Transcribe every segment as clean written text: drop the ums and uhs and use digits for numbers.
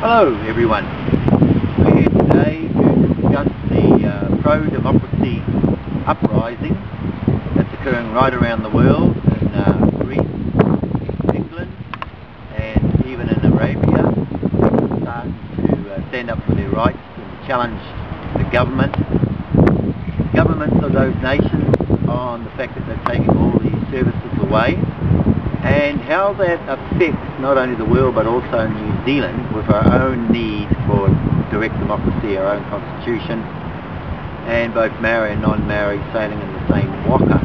Hello everyone, we're here today to discuss the pro-democracy uprising that's occurring right around the world in Greece, England and even in Arabia. People starting to stand up for their rights and challenge the governments of those nations on the fact that they're taking all these services away, and how that affects not only the world but also New Zealand with our own need for direct democracy, our own constitution, and both Maori and non-Maori sailing in the same waka.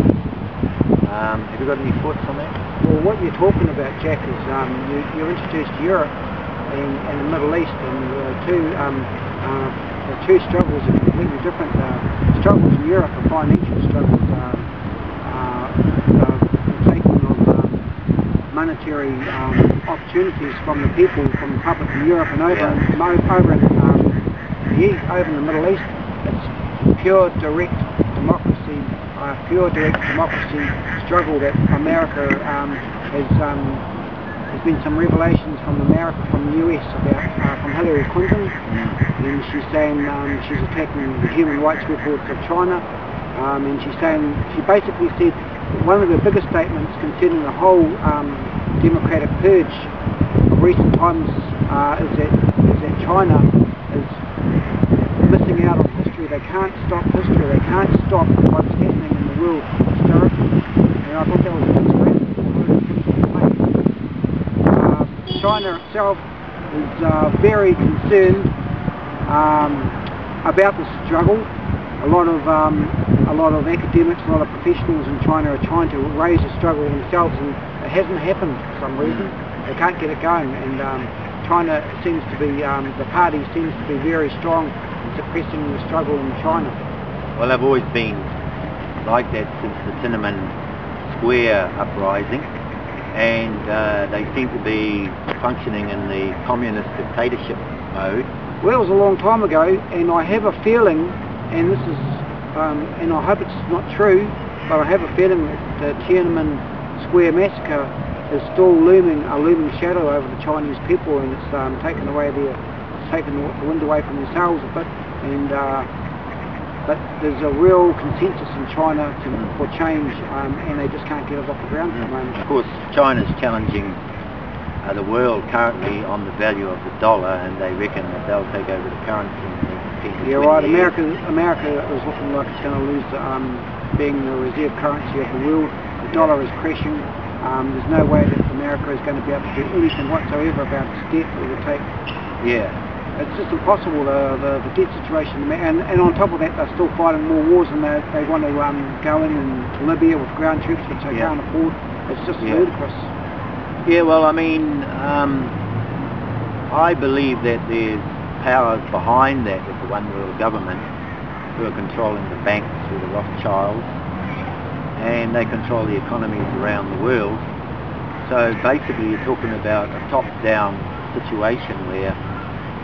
Have you got any thoughts on that? Well, what you're talking about, Jack, is you introduced Europe and the Middle East, and the two struggles are completely different. Struggles in Europe are financial struggles, monetary opportunities from the people, from the public in Europe, and over in the Middle East, it's pure direct democracy struggle that America there's been some revelations from America, from the US, about from Hillary Clinton, and she's saying she's attacking the human rights records of China, and she basically said one of the biggest statements concerning the whole democratic purge of recent times is that China is missing out on history. They can't stop history. They can't stop what's happening in the world historically. And I thought that was a bit strange. China itself is very concerned about the struggle. A lot of academics, a lot of professionals in China are trying to raise the struggle themselves, and it hasn't happened for some reason. They can't get it going, and China seems to be, the party seems to be very strong in suppressing the struggle in China. Well, they've always been like that since the Tiananmen Square uprising, and they seem to be functioning in the communist dictatorship mode. Well, it was a long time ago, and I have a feeling, and this is, and I hope it's not true, but I have a feeling that the Tiananmen Square massacre is still a looming shadow over the Chinese people, and it's taken the wind away from themselves a bit, and but there's a real consensus in China for change, and they just can't get it off the ground at the moment. Of course, China's challenging the world currently on the value of the dollar, and they reckon that they'll take over the currency in the next 10 to 20 Yeah, right. years. America is looking like it's going to lose being the reserve currency of the world. The dollar is crashing. There's no way that America is going to be able to do anything whatsoever about its debt that it will take. Yeah. It's just impossible, the debt situation. And on top of that, they're still fighting more wars, and they want to go in Libya with ground troops, which they can't afford. It's just ludicrous. Yeah, well, I mean, I believe that there's powers behind that with the one world government who are controlling the banks through the Rothschilds, and they control the economies around the world. So basically you're talking about a top-down situation where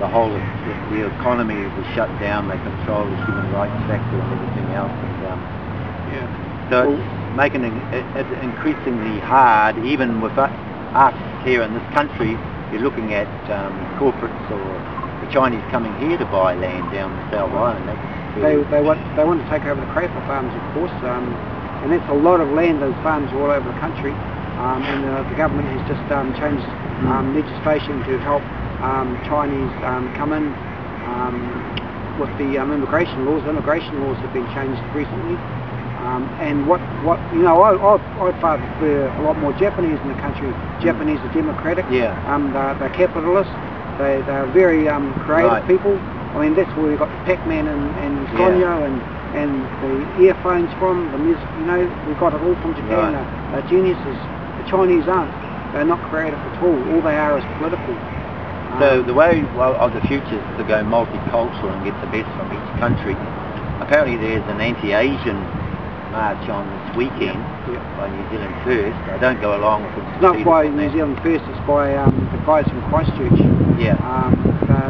the whole of the economy was shut down. They control the human rights factor and everything else, and so it's making it increasingly hard, even with us here in this country. You're looking at corporates or the Chinese coming here to buy land down the South Island. They want to take over the crayfish farms, of course, and that's a lot of land. Those farms are all over the country, and the government has just changed legislation to help Chinese come in with the immigration laws. Immigration laws have been changed recently, and what you know, I'd far prefer a lot more Japanese in the country. Japanese are democratic. Yeah. They're capitalists. They're very creative people. I mean, that's where we got Pac-Man and Sonia and the earphones from, the music, you know, we got it all from Japan. They're geniuses. The Chinese aren't. They're not creative at all. All they are is political. So the way of the future is to go multicultural and get the best from each country. Apparently there's an anti-Asian march on this weekend by New Zealand First. I don't go along with it. It's not by New Zealand First, it's by the guys from Christchurch. Yeah.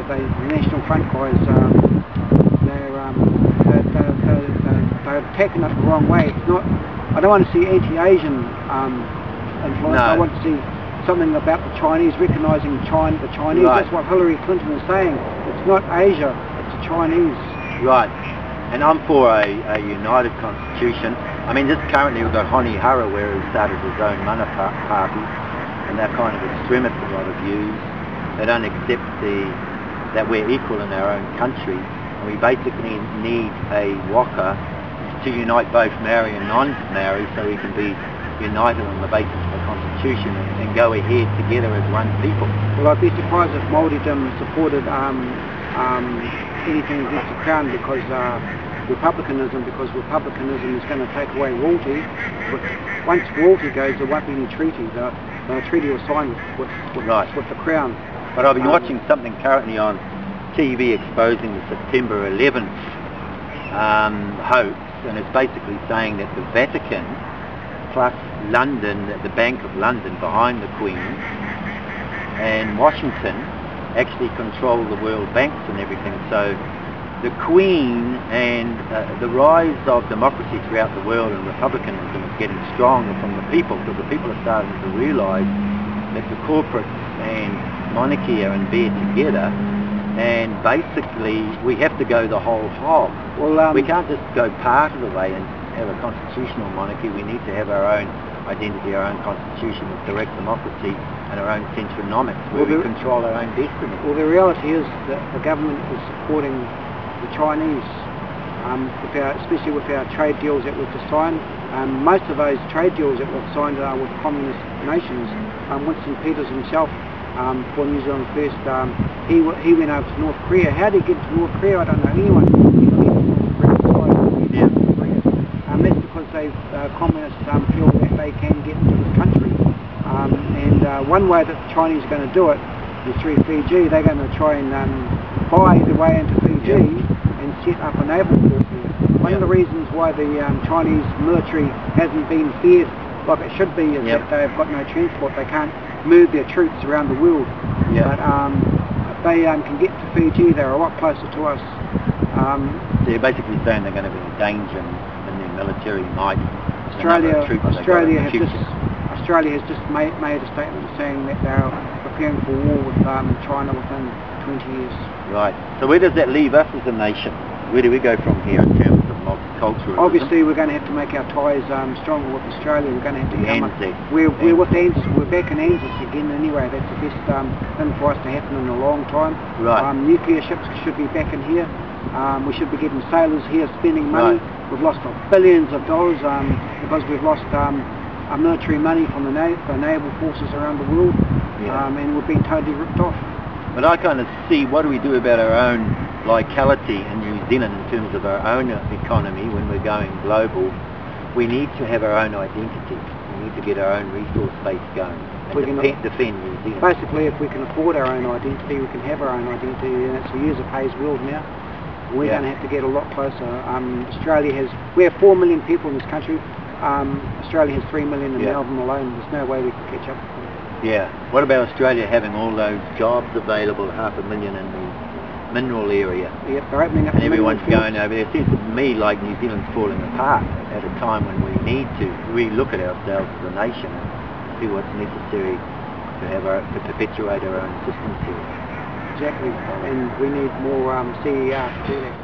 The National Front guys, they're attacking it the wrong way. It's not. I don't want to see anti-Asian influence. No. I want to see something about the Chinese, recognising China, the Chinese. Right. That's what Hillary Clinton is saying. It's not Asia, it's the Chinese. Right. And I'm for a united constitution. I mean, just currently we've got Honi Hara, where he started his own mana party, and they're kind of extremist in a lot of views. They don't accept that we're equal in our own country, and we basically need a waka to unite both Maori and non-Maori, so we can be united on the basis of the constitution and go ahead together as one people. Well, I'd be surprised if Māoridom supported anything against the Crown, because republicanism is going to take away royalty. But once royalty goes, there won't be any treaty. The treaty was signed with the Crown. But I've been watching something currently on TV exposing the September 11th hoax, and it's basically saying that the Vatican plus London, the Bank of London behind the Queen, and Washington actually control the world banks and everything. So the Queen and the rise of democracy throughout the world and republicanism is getting stronger from the people, because the people are starting to realise that the corporates and monarchy are in bed together, and basically we have to go the whole hog. Well, we can't just go part of the way and have a constitutional monarchy. We need to have our own identity, our own constitution with direct democracy and our own centronomics, where we control our own destiny. Well, the reality is that the government is supporting the Chinese, especially with our trade deals that we've just signed. Most of those trade deals that we've signed are with communist nations. Winston Peters himself, for New Zealand First, he went over to North Korea. How did he get to North Korea? I don't know anyone. That's because communists feel that they can get into this country. And one way that the Chinese are going to do it is through Fiji. They're going to try and buy the way into Fiji and set up a naval force there. One of the reasons why the Chinese military hasn't been fierce like it should be is that they've got no transport. They can't move their troops around the world. But if they can get to Fiji, they're a lot closer to us. So you're basically saying they're going to be in danger in their military might. Australia has just made a statement saying that they're preparing for war with China within 20 years. Right. So where does that leave us as a nation? Where do we go from here in terms of multiculturalism? Obviously, we're going to have to make our ties stronger with Australia. We're going to have to come up. We're with ANZUS. We're back in ANZUS again anyway. That's the best thing for us to happen in a long time. Right. Nuclear ships should be back in here. We should be getting sailors here spending money. Right. We've lost billions of dollars because we've lost our military money from the naval forces around the world, and we've been totally ripped off. But I kind of see, what do we do about our own locality in New Zealand in terms of our own economy when we're going global? We need to have our own identity. We need to get our own resource base going and defend New Zealand. Basically, if we can afford our own identity, we can have our own identity, and it's a user pays world now. We're going to have to get a lot closer. We have 4 million people in this country. Australia has 3 million in Melbourne alone. There's no way we can catch up. Yeah. What about Australia having all those jobs available, 500,000 in the mineral area? Yep, they're opening up. And everyone's going over there. It seems to me like New Zealand's falling apart at a time when we need to re-look at ourselves as a nation and see what's necessary to perpetuate our own systems here. Exactly, and we need more CER to do that.